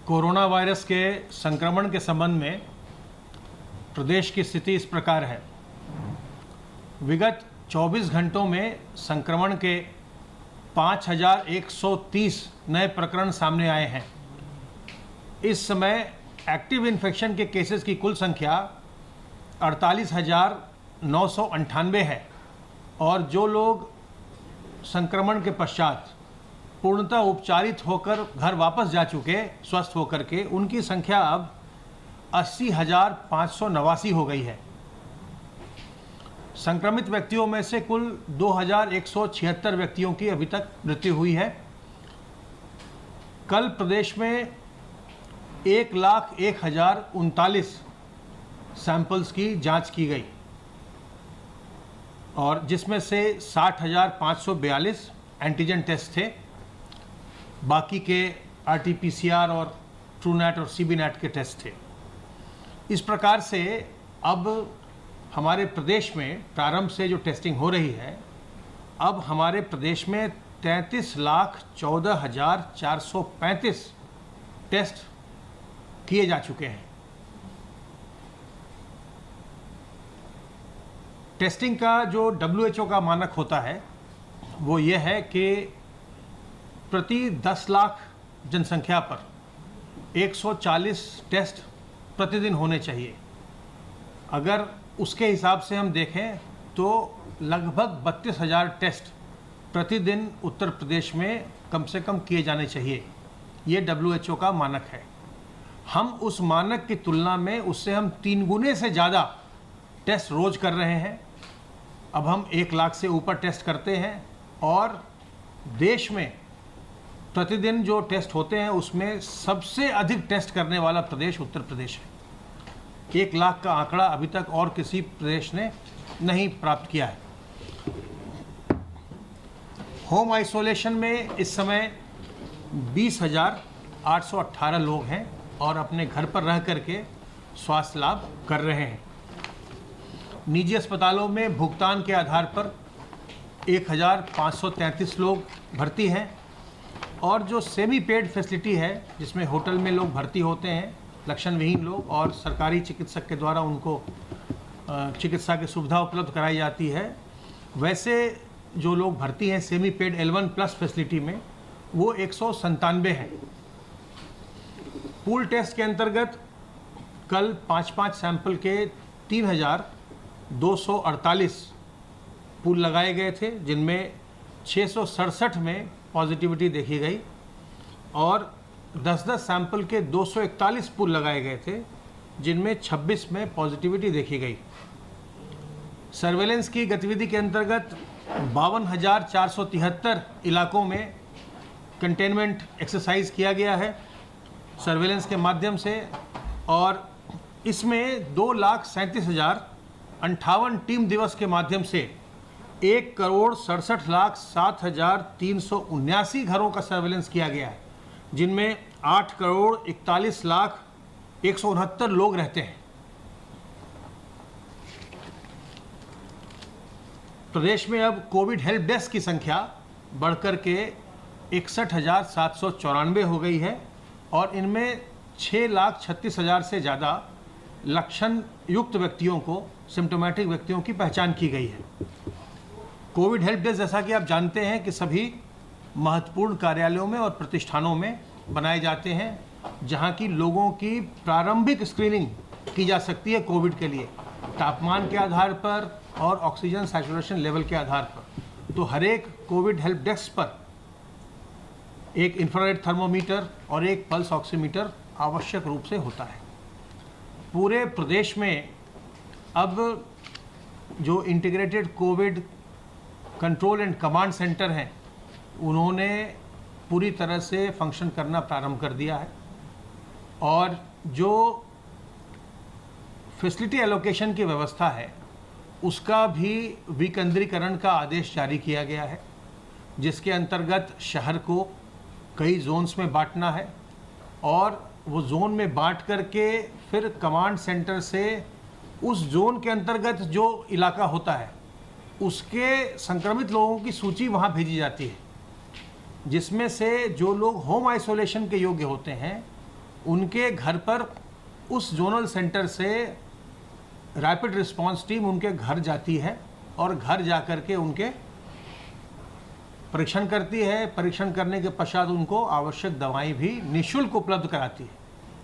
Corona virus के संक्रमण के संबंध में प्रदेश की स्थिति इस प्रकार है। विगत 24 घंटों में संक्रमण के 5,130 नए प्रकरण सामने आए हैं। इस समय एक्टिव इन्फेक्शन के केसेस की कुल संख्या 48,998 है और जो लोग संक्रमण के पश्चात पूर्णतः उपचारित होकर घर वापस जा चुके स्वस्थ होकर के, उनकी संख्या अब 80,589 हो गई है। संक्रमित व्यक्तियों में से कुल 2,176 व्यक्तियों की अभी तक मृत्यु हुई है। कल प्रदेश में 1,01,039 सैंपल्स की जांच की गई और जिसमें से 60,542 एंटीजन टेस्ट थे। बाकी के RT-PCR और ट्रूनेट और CBNET के टेस्ट थे। इस प्रकार से अब हमारे प्रदेश में प्रारंभ से जो टेस्टिंग हो रही है, अब हमारे प्रदेश में 33,14,435 टेस्ट किए जा चुके हैं। टेस्टिंग का जो WHO का मानक होता है वो ये है कि प्रति 10 लाख जनसंख्या पर 140 टेस्ट प्रतिदिन होने चाहिए। अगर उसके हिसाब से हम देखें तो लगभग 32,000 टेस्ट प्रतिदिन उत्तर प्रदेश में कम से कम किए जाने चाहिए। ये WHO का मानक है। हम उस मानक की तुलना में उससे हम 3 गुने से ज़्यादा टेस्ट रोज़ कर रहे हैं। अब हम 1 लाख से ऊपर टेस्ट करते हैं और देश में प्रतिदिन जो टेस्ट होते हैं उसमें सबसे अधिक टेस्ट करने वाला प्रदेश उत्तर प्रदेश है। 1 लाख का आंकड़ा अभी तक और किसी प्रदेश ने नहीं प्राप्त किया है। होम आइसोलेशन में इस समय 20,818 लोग हैं और अपने घर पर रह करके स्वास्थ्य लाभ कर रहे हैं। निजी अस्पतालों में भुगतान के आधार पर 1,533 लोग भर्ती हैं और जो सेमी पेड फैसिलिटी है, जिसमें होटल में लोग भर्ती होते हैं, लक्षण विहीन लोग, और सरकारी चिकित्सक के द्वारा उनको चिकित्सा की सुविधा उपलब्ध कराई जाती है, वैसे जो लोग भर्ती हैं सेमी पेड L1+ फैसिलिटी में, वो 197 हैं। पूल टेस्ट के अंतर्गत कल 5-5 सैंपल के 3,248 पूल लगाए गए थे, जिनमें 667 में पॉजिटिविटी देखी गई और 10-10 सैंपल के 241 पूल लगाए गए थे, जिनमें 26 में पॉजिटिविटी देखी गई। सर्वेलेंस की गतिविधि के अंतर्गत 52,473 इलाकों में कंटेनमेंट एक्सरसाइज किया गया है सर्वेलेंस के माध्यम से और इसमें 2,37,058 टीम दिवस के माध्यम से 1,67,07,379 घरों का सर्वेलेंस किया गया है, जिनमें 8,41,00,169 लोग रहते हैं। प्रदेश में अब कोविड हेल्प डेस्क की संख्या बढ़कर के 61,794 हो गई है और इनमें 6,36,000 से ज़्यादा लक्षण युक्त व्यक्तियों को, सिम्टोमेटिक व्यक्तियों की पहचान की गई है। कोविड हेल्प डेस्क, जैसा कि आप जानते हैं, कि सभी महत्वपूर्ण कार्यालयों में और प्रतिष्ठानों में बनाए जाते हैं, जहां की लोगों की प्रारंभिक स्क्रीनिंग की जा सकती है कोविड के लिए, तापमान के आधार पर और ऑक्सीजन सैचुरेशन लेवल के आधार पर। तो हर एक कोविड हेल्प डेस्क पर एक इंफ्रारेड थर्मोमीटर और एक पल्स ऑक्सीमीटर आवश्यक रूप से होता है। पूरे प्रदेश में अब जो integrated Covid control and command centre हैं, उन्होंने पूरी तरह से फंक्शन करना प्रारंभ कर दिया है और जो फैसिलिटी एलोकेशन की व्यवस्था है उसका भी विकेंद्रीकरण का आदेश जारी किया गया है, जिसके अंतर्गत शहर को कई जोन्स में बांटना है और वो जोन में बांट करके फिर कमांड सेंटर से उस जोन के अंतर्गत जो इलाका होता है उसके संक्रमित लोगों की सूची वहाँ भेजी जाती है, जिसमें से जो लोग होम आइसोलेशन के योग्य होते हैं उनके घर पर उस जोनल सेंटर से रैपिड रिस्पांस टीम उनके घर जाती है और घर जा कर के उनके परीक्षण करती है। परीक्षण करने के पश्चात उनको आवश्यक दवाएं भी निःशुल्क उपलब्ध कराती है।